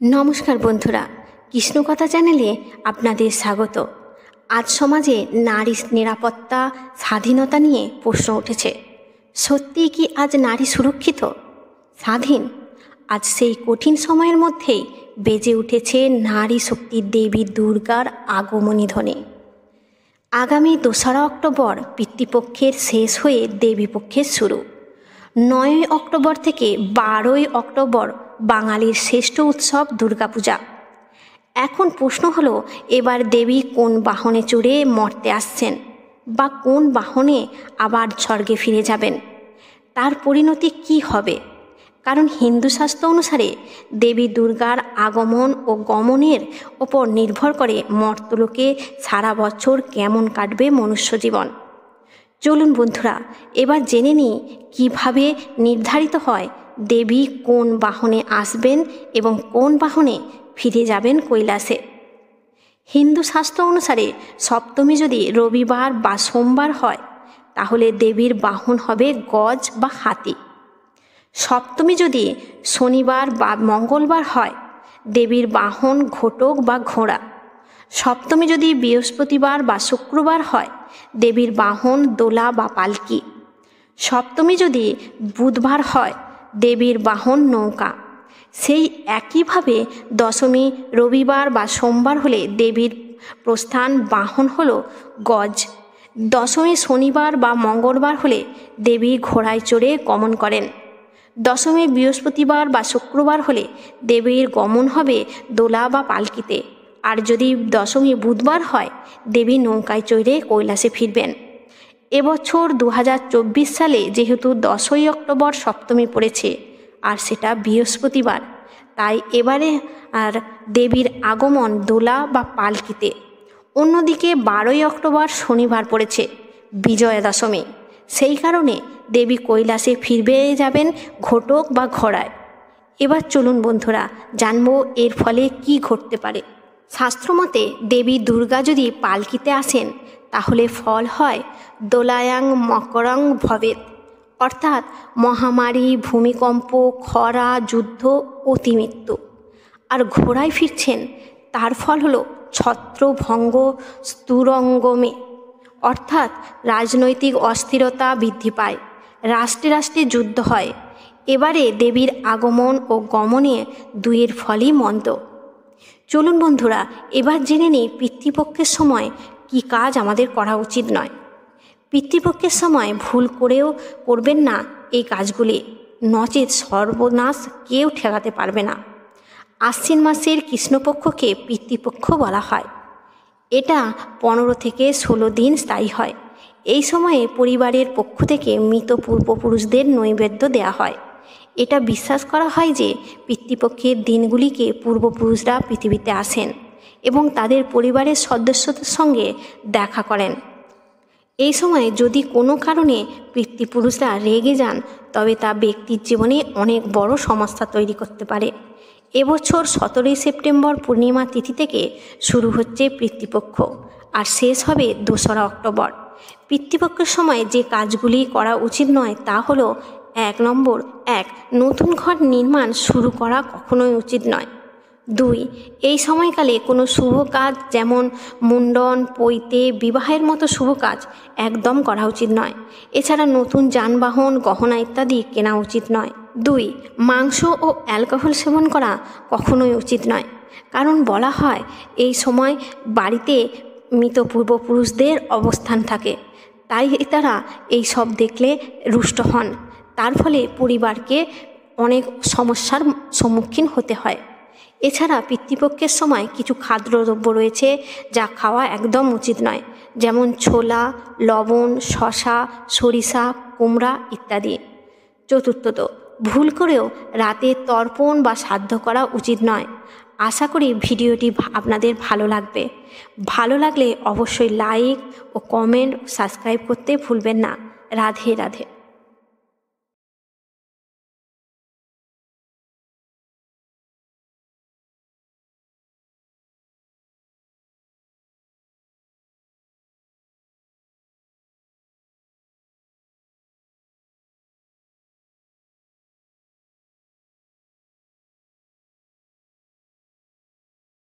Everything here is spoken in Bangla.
নমস্কার বন্ধুরা, কৃষ্ণকথা চ্যানেলে আপনাদের স্বাগত। আজ সমাজে নারী নিরাপত্তা, স্বাধীনতা নিয়ে প্রশ্ন উঠেছে। সত্যিই কি আজ নারী সুরক্ষিত, স্বাধীন? আজ সেই কঠিন সময়ের মধ্যেই বেজে উঠেছে নারী শক্তির দেবী দুর্গার আগমনী ধ্বনি। আগামী 2রা অক্টোবর পিতৃপক্ষের শেষ হয়ে দেবীপক্ষের শুরু। 9ই অক্টোবর থেকে 12ই অক্টোবর বাঙালির শ্রেষ্ঠ উৎসব দুর্গাপূজা। এখন প্রশ্ন হলো, এবার দেবী কোন বাহনে চড়ে মর্তে আসছেন, বা কোন বাহনে আবার স্বর্গে ফিরে যাবেন? তার পরিণতি কি হবে? কারণ হিন্দু শাস্ত্র অনুসারে দেবী দুর্গার আগমন ও গমনের ওপর নির্ভর করে মর্তলোকে সারা বছর কেমন কাটবে মনুষ্য জীবন। চলুন বন্ধুরা, এবার জেনে নিই কীভাবে নির্ধারিত হয় দেবী কোন বাহনে আসবেন এবং কোন বাহনে ফিরে যাবেন কৈলাসে। হিন্দু শাস্ত্র অনুসারে সপ্তমী যদি রবিবার বা সোমবার হয়, তাহলে দেবীর বাহন হবে গজ বা হাতি। সপ্তমী যদি শনিবার বা মঙ্গলবার হয়, দেবীর বাহন ঘোটক বা ঘোড়া। সপ্তমী যদি বৃহস্পতিবার বা শুক্রবার হয়, দেবীর বাহন দোলা বা পালকি। সপ্তমী যদি বুধবার হয়, দেবীর বাহন নৌকা। সেই একইভাবে দশমী রবিবার বা সোমবার হলে দেবীর প্রস্থান বাহন হল গজ। দশমী শনিবার বা মঙ্গলবার হলে দেবী ঘোড়ায় চড়ে গমন করেন। দশমী বৃহস্পতিবার বা শুক্রবার হলে দেবীর গমন হবে দোলা বা পালকিতে। আর যদি দশমী বুধবার হয়, দেবী নৌকায় চড়ে কৈলাসে ফিরবেন। এবছর 2024 সালে যেহেতু 10ই অক্টোবর সপ্তমী পড়েছে আর সেটা বৃহস্পতিবার, তাই এবারে আর দেবীর আগমন দোলা বা পালকিতে। অন্যদিকে 12ই অক্টোবর শনিবার পড়েছে, বিজয়া দশমী। সেই কারণে দেবী কৈলাসে ফিরবে যাবেন ঘোটক বা ঘোড়ায়। এবার চলুন বন্ধুরা, জানবো এর ফলে কি ঘটতে পারে। শাস্ত্রমতে দেবী দুর্গা যদি পালকিতে আসেন, তাহলে ফল হয় দোলায়াং মকরং ভবেত, অর্থাৎ মহামারী, ভূমিকম্প, খরা, যুদ্ধ, অতিমৃত্যু। আর ঘোড়ায় ফিরছেন, তার ফল হলো ছত্রভঙ্গ স্তুরঙ্গমে, অর্থাৎ রাজনৈতিক অস্থিরতা বৃদ্ধি পায়, রাষ্ট্রে রাষ্ট্রে যুদ্ধ হয়। এবারে দেবীর আগমন ও গমনে দুইয়ের ফলই মন্দ। চলুন বন্ধুরা, এবার জেনে নিই পিতৃপক্ষের সময় কি কাজ আমাদের করা উচিত নয়। পিতৃপক্ষের সময় ভুল করেও করবেন না এই কাজগুলি, নচেৎ সর্বনাশ কেউ ঠেকাতে পারবে না। আশ্বিন মাসের কৃষ্ণপক্ষকে পিতৃপক্ষ বলা হয়। এটা 15 থেকে 16 দিন স্থায়ী হয়। এই সময়ে পরিবারের পক্ষ থেকে মৃত পূর্বপুরুষদের নৈবেদ্য দেওয়া হয়। এটা বিশ্বাস করা হয় যে পিতৃপক্ষের দিনগুলিকে পূর্বপুরুষরা পৃথিবীতে আসেন এবং তাদের পরিবারের সদস্যদের সঙ্গে দেখা করেন। এই সময় যদি কোনো কারণে পিতৃপুরুষরা রেগে যান, তবে তা ব্যক্তির জীবনে অনেক বড় সমস্যা তৈরি করতে পারে। এবছর 17ই সেপ্টেম্বর পূর্ণিমা তিথি থেকে শুরু হচ্ছে পিতৃপক্ষ আর শেষ হবে 2রা অক্টোবর। পিতৃপক্ষের সময় যে কাজগুলি করা উচিত নয় তা হলো: 1 নম্বর, নতুন ঘর নির্মাণ শুরু করা কখনোই উচিত নয়। 2, এই সময়কালে কোনো শুভ কাজ যেমন মুন্ডন, পৈতে, বিবাহের মতো শুভ কাজ একদম করা উচিত নয়। এছাড়া নতুন যানবাহন, গহনা ইত্যাদি কেনা উচিত নয়। 2, মাংস ও অ্যালকোহল সেবন করা কখনোই উচিত নয়, কারণ বলা হয় এই সময় বাড়িতে মৃত পূর্বপুরুষদের অবস্থান থাকে, তাই তারা এই সব দেখলে রুষ্ট হন। তার ফলে পরিবারকে অনেক সমস্যার সম্মুখীন হতে হয়। এছাড়া পিতৃপক্ষের সময় কিছু খাদ্যদ্রব্য রয়েছে যা খাওয়া একদম উচিত নয়, যেমন ছোলা, লবণ, শসা, সরিষা, কুমড়া ইত্যাদি। 4, ভুল করেও রাতে তর্পণ বা শ্রাদ্ধ করা উচিত নয়। আশা করি ভিডিওটি আপনাদের ভালো লাগবে। ভালো লাগলে অবশ্যই লাইক ও কমেন্ট, সাবস্ক্রাইব করতে ভুলবেন না। রাধে রাধে।